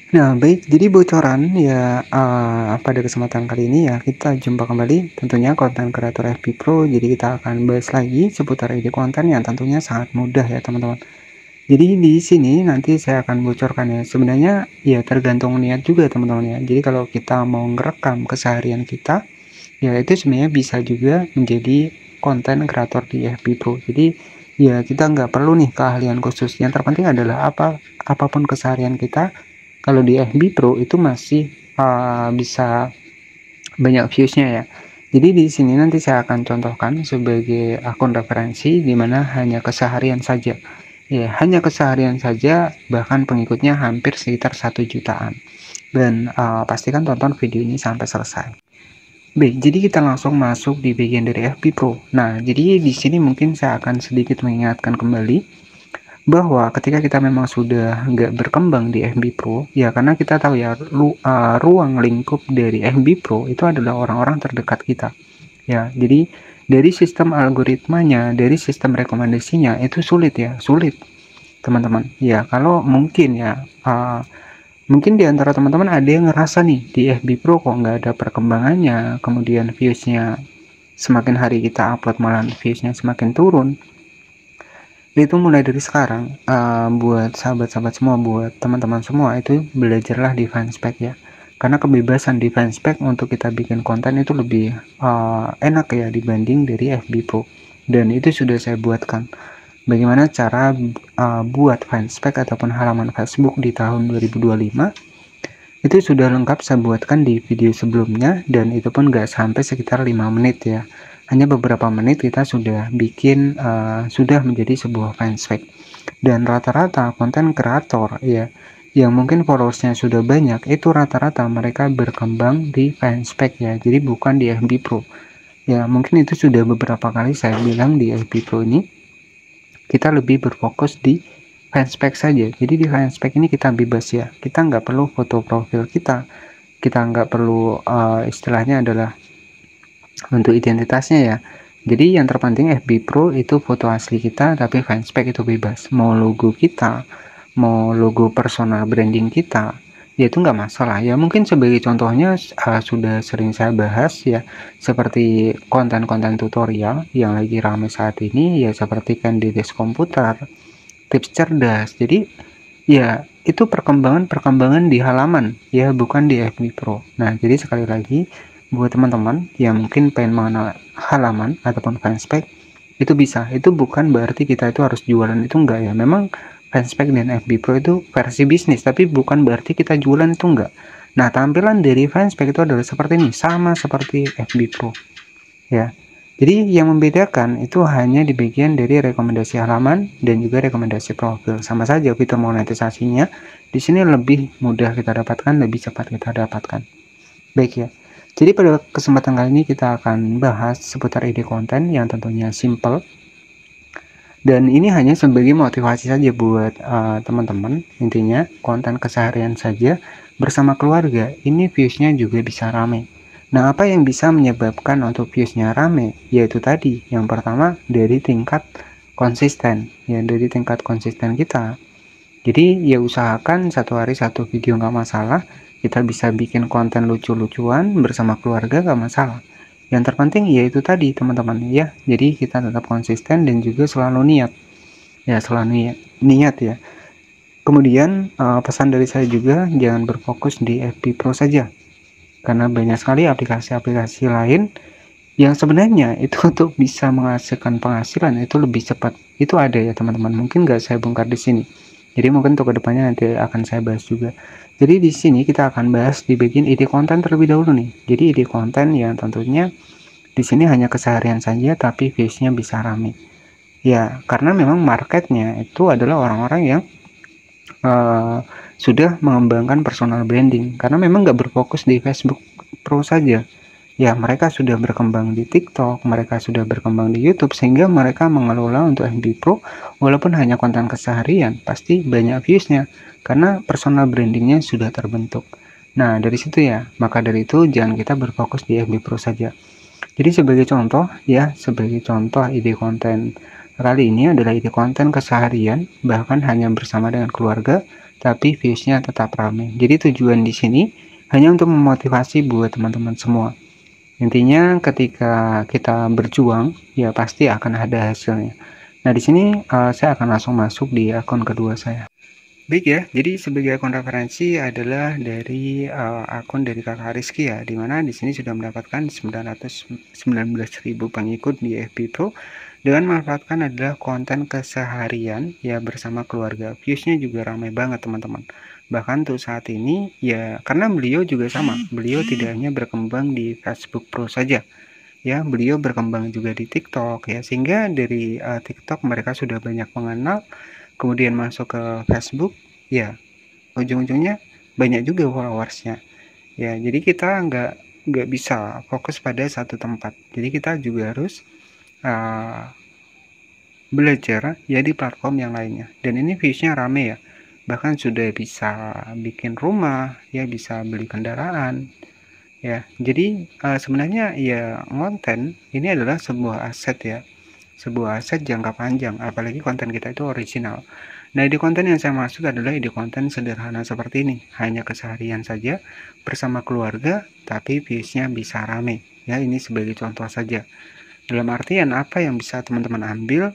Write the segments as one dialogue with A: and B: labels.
A: Nah, baik, jadi bocoran ya, pada kesempatan kali ini ya kita jumpa kembali tentunya konten kreator FB Pro. Jadi kita akan bahas lagi seputar ide konten yang tentunya sangat mudah ya teman-teman. Jadi di sini nanti saya akan bocorkan ya, sebenarnya ya tergantung niat juga teman-teman ya. Jadi kalau kita mau ngerekam keseharian kita, ya itu sebenarnya bisa juga menjadi konten kreator di FB Pro. Jadi ya kita nggak perlu nih keahlian khusus. Yang terpenting adalah apapun keseharian kita, kalau di FB Pro itu masih bisa banyak viewsnya ya. Jadi di sini nanti saya akan contohkan sebagai akun referensi di mana hanya keseharian saja. Ya, hanya keseharian saja, bahkan pengikutnya hampir sekitar 1 jutaan. Dan pastikan tonton video ini sampai selesai. Baik, jadi kita langsung masuk di bagian dari FB Pro. Nah, jadi di sini mungkin saya akan sedikit mengingatkan kembali bahwa ketika kita memang sudah nggak berkembang di FB Pro, ya karena kita tahu ya ruang lingkup dari FB Pro itu adalah orang-orang terdekat kita. Ya, jadi dari sistem algoritmanya, dari sistem rekomendasinya itu sulit ya, sulit teman-teman. Ya, kalau mungkin ya, mungkin di antara teman-teman ada yang ngerasa nih di FB Pro kok nggak ada perkembangannya, kemudian viewsnya semakin hari kita upload malah viewsnya semakin turun. Itu mulai dari sekarang, buat sahabat-sahabat semua, buat teman-teman semua, itu belajarlah di Fanspage ya. Karena kebebasan di Fanspage untuk kita bikin konten itu lebih enak ya dibanding dari FB Pro. Dan itu sudah saya buatkan. Bagaimana cara buat Fanspage ataupun halaman Facebook di tahun 2025, itu sudah lengkap saya buatkan di video sebelumnya, dan itu pun gak sampai sekitar 5 menit ya. Hanya beberapa menit kita sudah bikin, sudah menjadi sebuah fanspage. Dan rata-rata konten kreator ya yang mungkin followersnya sudah banyak, itu rata-rata mereka berkembang di fanspage ya, jadi bukan di FB Pro ya. Mungkin itu sudah beberapa kali saya bilang di FB Pro ini kita lebih berfokus di fanspage saja. Jadi di fanspage ini kita bebas ya, kita nggak perlu foto profil kita nggak perlu istilahnya adalah untuk identitasnya ya. Jadi yang terpenting FB Pro itu foto asli kita, tapi fanspage itu bebas. Mau logo kita, mau logo personal branding kita, ya itu nggak masalah ya. Mungkin sebagai contohnya sudah sering saya bahas ya, seperti konten-konten tutorial yang lagi ramai saat ini ya, seperti Candidates komputer, tips cerdas. Jadi ya itu perkembangan di halaman ya, bukan di FB Pro. Nah, jadi sekali lagi buat teman-teman yang mungkin pengen mengenal halaman ataupun fanspage, itu bisa. Itu bukan berarti kita itu harus jualan, itu enggak ya. Memang fanspage dan FB Pro itu versi bisnis, tapi bukan berarti kita jualan, itu enggak. Nah, tampilan dari fanspage itu adalah seperti ini, sama seperti FB Pro ya. Jadi yang membedakan itu hanya di bagian dari rekomendasi halaman dan juga rekomendasi profil. Sama saja fitur monetisasinya di sini lebih mudah kita dapatkan, lebih cepat kita dapatkan. Baik ya. Jadi pada kesempatan kali ini kita akan bahas seputar ide konten yang tentunya simple. Dan ini hanya sebagai motivasi saja buat teman-teman. Intinya konten keseharian saja bersama keluarga, ini viewsnya juga bisa rame. Nah, apa yang bisa menyebabkan untuk viewsnya rame? Yaitu tadi, yang pertama dari tingkat konsisten. Ya, dari tingkat konsisten kita. Jadi ya usahakan satu hari satu video nggak masalah. Kita bisa bikin konten lucu-lucuan bersama keluarga nggak masalah. Yang terpenting yaitu tadi teman-teman ya. Jadi kita tetap konsisten dan juga selalu niat. Ya, selalu niat ya. Kemudian pesan dari saya juga, jangan berfokus di FB Pro saja. Karena banyak sekali aplikasi-aplikasi lain yang sebenarnya itu untuk bisa menghasilkan penghasilan itu lebih cepat. Itu ada ya teman-teman, mungkin nggak saya bongkar di sini. Jadi mungkin untuk kedepannya nanti akan saya bahas juga. Jadi di sini kita akan bahas di bagian ide konten terlebih dahulu nih. Jadi ide konten yang tentunya di sini hanya keseharian saja, tapi viewsnya bisa rame. Ya, karena memang marketnya itu adalah orang-orang yang sudah mengembangkan personal branding, karena memang nggak berfokus di Facebook Pro saja ya. Mereka sudah berkembang di TikTok, mereka sudah berkembang di YouTube, sehingga mereka mengelola untuk FB Pro walaupun hanya konten keseharian pasti banyak viewsnya karena personal brandingnya sudah terbentuk. Nah, dari situ ya, maka dari itu jangan kita berfokus di FB Pro saja. Jadi sebagai contoh ya, sebagai contoh ide konten kali ini adalah ide konten keseharian, bahkan hanya bersama dengan keluarga, tapi viewsnya tetap ramai. Jadi tujuan di sini hanya untuk memotivasi buat teman-teman semua. Intinya ketika kita berjuang, ya pasti akan ada hasilnya. Nah, di sini saya akan langsung masuk di akun kedua saya. Baik ya, jadi sebagai akun referensi adalah dari akun dari Kakak Rizky ya, dimana di sini sudah mendapatkan 919.000 pengikut di FB Pro dengan memanfaatkan adalah konten keseharian ya bersama keluarga. Viewsnya juga ramai banget teman-teman. Bahkan untuk saat ini ya karena beliau juga sama, beliau tidak hanya berkembang di Facebook Pro saja. Ya, beliau berkembang juga di TikTok ya, sehingga dari TikTok mereka sudah banyak mengenal, kemudian masuk ke Facebook, ya ujung-ujungnya banyak juga followersnya. Ya, jadi kita nggak bisa fokus pada satu tempat. Jadi kita juga harus uh, belajar ya di platform yang lainnya. Dan ini viewsnya rame ya. Bahkan sudah bisa bikin rumah, ya bisa beli kendaraan, ya. Jadi sebenarnya ya konten ini adalah sebuah aset ya, sebuah aset jangka panjang, apalagi konten kita itu original. Nah, ide konten yang saya maksud adalah ide konten sederhana seperti ini, hanya keseharian saja bersama keluarga, tapi viewsnya bisa rame. Ya, ini sebagai contoh saja. Dalam artian apa yang bisa teman-teman ambil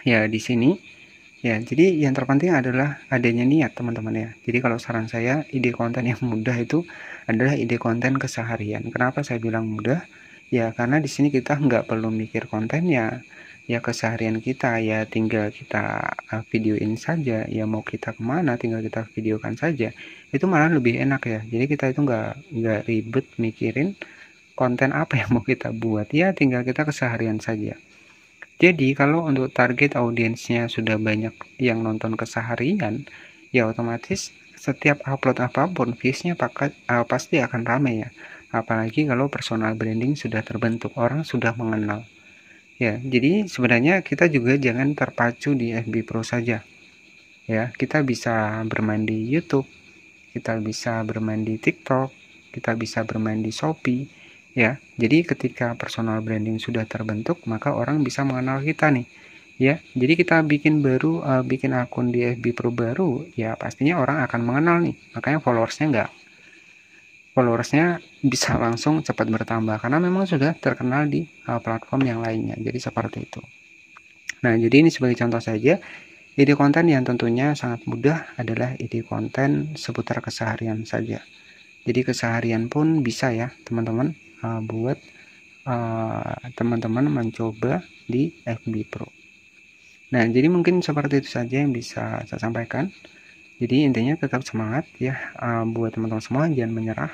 A: ya di sini. Ya, jadi yang terpenting adalah adanya niat teman-teman ya. Jadi kalau saran saya, ide konten yang mudah itu adalah ide konten keseharian. Kenapa saya bilang mudah? Ya, karena di sini kita nggak perlu mikir kontennya. Ya keseharian kita ya tinggal kita videoin saja. Ya mau kita kemana tinggal kita videokan saja. Itu malah lebih enak ya. Jadi kita itu nggak ribet mikirin konten apa yang mau kita buat. Ya tinggal kita keseharian saja. Jadi kalau untuk target audiensnya sudah banyak yang nonton keseharian, ya otomatis setiap upload apapun viewsnya pasti akan ramai ya. Apalagi kalau personal branding sudah terbentuk, orang sudah mengenal. Ya, jadi sebenarnya kita juga jangan terpacu di FB Pro saja. Ya, kita bisa bermain di YouTube, kita bisa bermain di TikTok, kita bisa bermain di Shopee. Ya, jadi ketika personal branding sudah terbentuk, maka orang bisa mengenal kita nih. Ya, jadi kita bikin akun di FB Pro baru, ya pastinya orang akan mengenal nih. Makanya followersnya bisa langsung cepat bertambah karena memang sudah terkenal di platform yang lainnya. Jadi seperti itu. Nah, jadi ini sebagai contoh saja. Ide konten yang tentunya sangat mudah adalah ide konten seputar keseharian saja. Jadi keseharian pun bisa ya teman-teman buat teman-teman mencoba di FB Pro. Nah, jadi mungkin seperti itu saja yang bisa saya sampaikan. Jadi intinya tetap semangat ya buat teman-teman semua, jangan menyerah.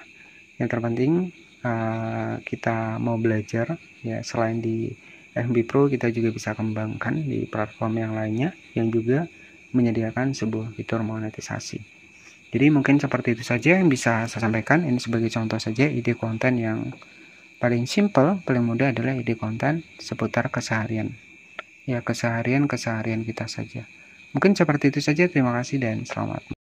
A: Yang terpenting kita mau belajar ya, selain di FB Pro kita juga bisa kembangkan di platform yang lainnya yang juga menyediakan sebuah fitur monetisasi. Jadi mungkin seperti itu saja yang bisa saya sampaikan. Ini sebagai contoh saja ide konten yang paling simple, paling mudah adalah ide konten seputar keseharian. Ya, keseharian kita saja. Mungkin seperti itu saja. Terima kasih dan selamat.